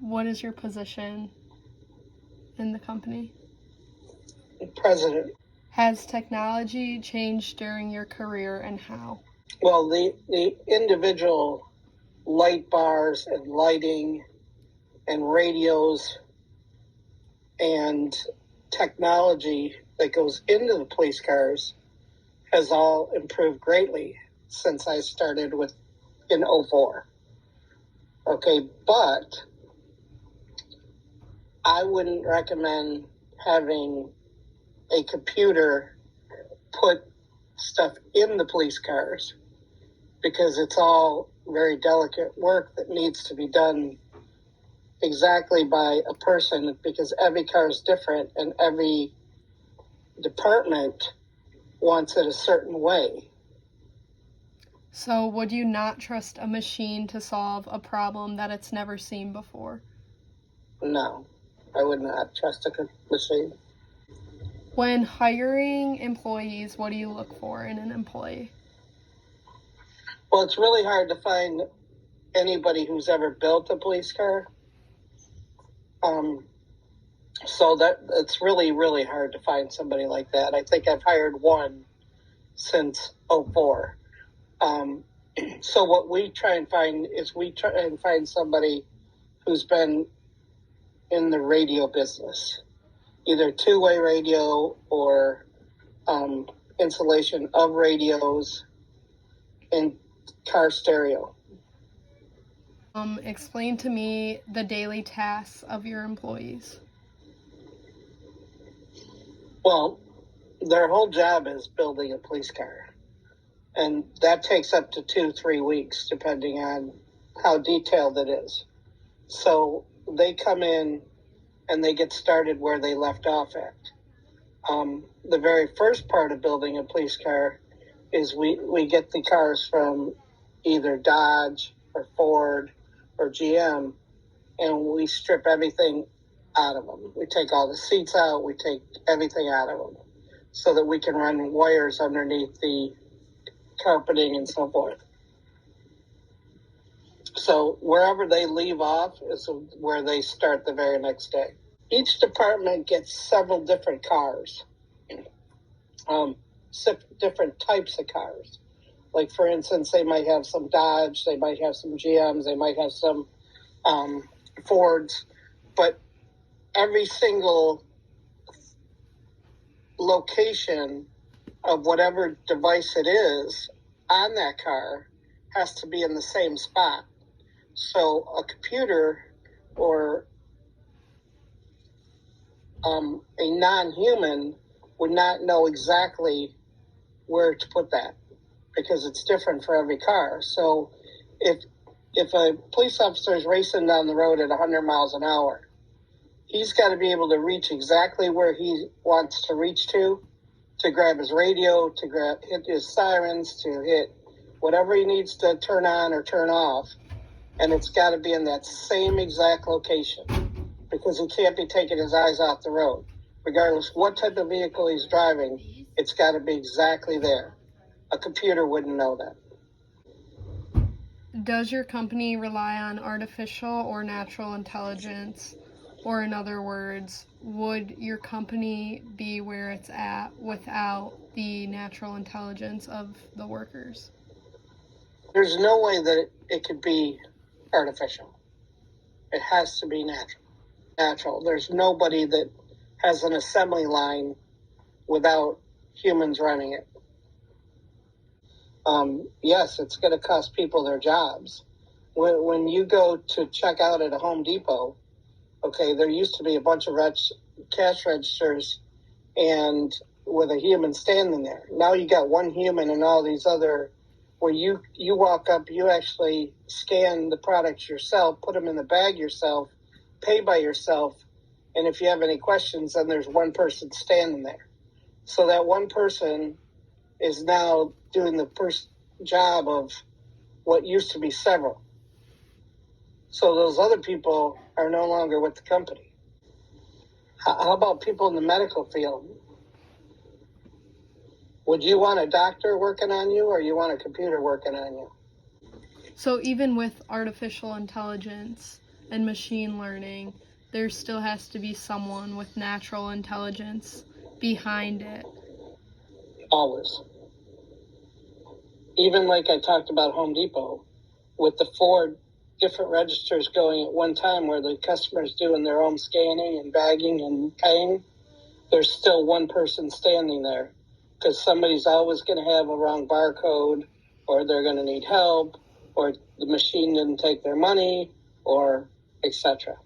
what is your position in the company? President. Has technology changed during your career, and how? Well, the individual light bars and lighting and radios and technology that goes into the police cars has all improved greatly since I started in 04. Okay, but I wouldn't recommend having a computer put stuff in the police cars because it's all very delicate work that needs to be done exactly by a person because every car is different and every department wants it a certain way. So would you not trust a machine to solve a problem that it's never seen before? No, I would not trust a machine. When hiring employees, what do you look for in an employee? Well, it's really hard to find anybody who's ever built a police car. So that it's really, really hard to find somebody like that. I think I've hired one since 04. So what we try and find is somebody who's been in the radio business, either two-way radio or installation of radios and car stereo. Explain to me the daily tasks of your employees. Well, their whole job is building a police car. And that takes up to 2-3 weeks, depending on how detailed it is. So they come in and they get started where they left off at. The very first part of building a police car is we get the cars from either Dodge or Ford or GM, and we strip everything out of them. We take all the seats out, we take everything out of them so that we can run wires underneath the carpeting and so forth. So wherever they leave off is where they start the very next day. Each department gets several different cars, different types of cars. Like, for instance, they might have some Dodge, they might have some GMs, they might have some Fords, but every single location of whatever device it is on that car has to be in the same spot. So a computer or a non-human would not know exactly where to put that because it's different for every car. So if a police officer is racing down the road at 100 miles an hour, he's got to be able to reach exactly where he wants to reach to grab his radio, to hit his sirens, to hit whatever he needs to turn on or turn off. And it's got to be in that same exact location because he can't be taking his eyes off the road. Regardless what type of vehicle he's driving, it's got to be exactly there. A computer wouldn't know that. Does your company rely on artificial or natural intelligence? Or in other words, would your company be where it's at without the natural intelligence of the workers? There's no way that it could be artificial. It has to be natural. There's nobody that has an assembly line without humans running it. Yes, it's going to cost people their jobs. When you go to check out at a Home Depot, okay, there used to be a bunch of cash registers and with a human standing there. Now you got one human and all these other, where you walk up, you actually scan the products yourself, put them in the bag yourself, pay by yourself, and if you have any questions, then there's one person standing there. So that one person is now doing the first job of what used to be several. So those other people are no longer with the company. How about people in the medical field? Would you want a doctor working on you or you want a computer working on you? So even with artificial intelligence and machine learning, there still has to be someone with natural intelligence behind it. Always. Even like I talked about Home Depot, with the 4 different registers going at one time where the customer's doing their own scanning and bagging and paying, there's still one person standing there because somebody's always going to have a wrong barcode, or they're going to need help, or the machine didn't take their money, or etc.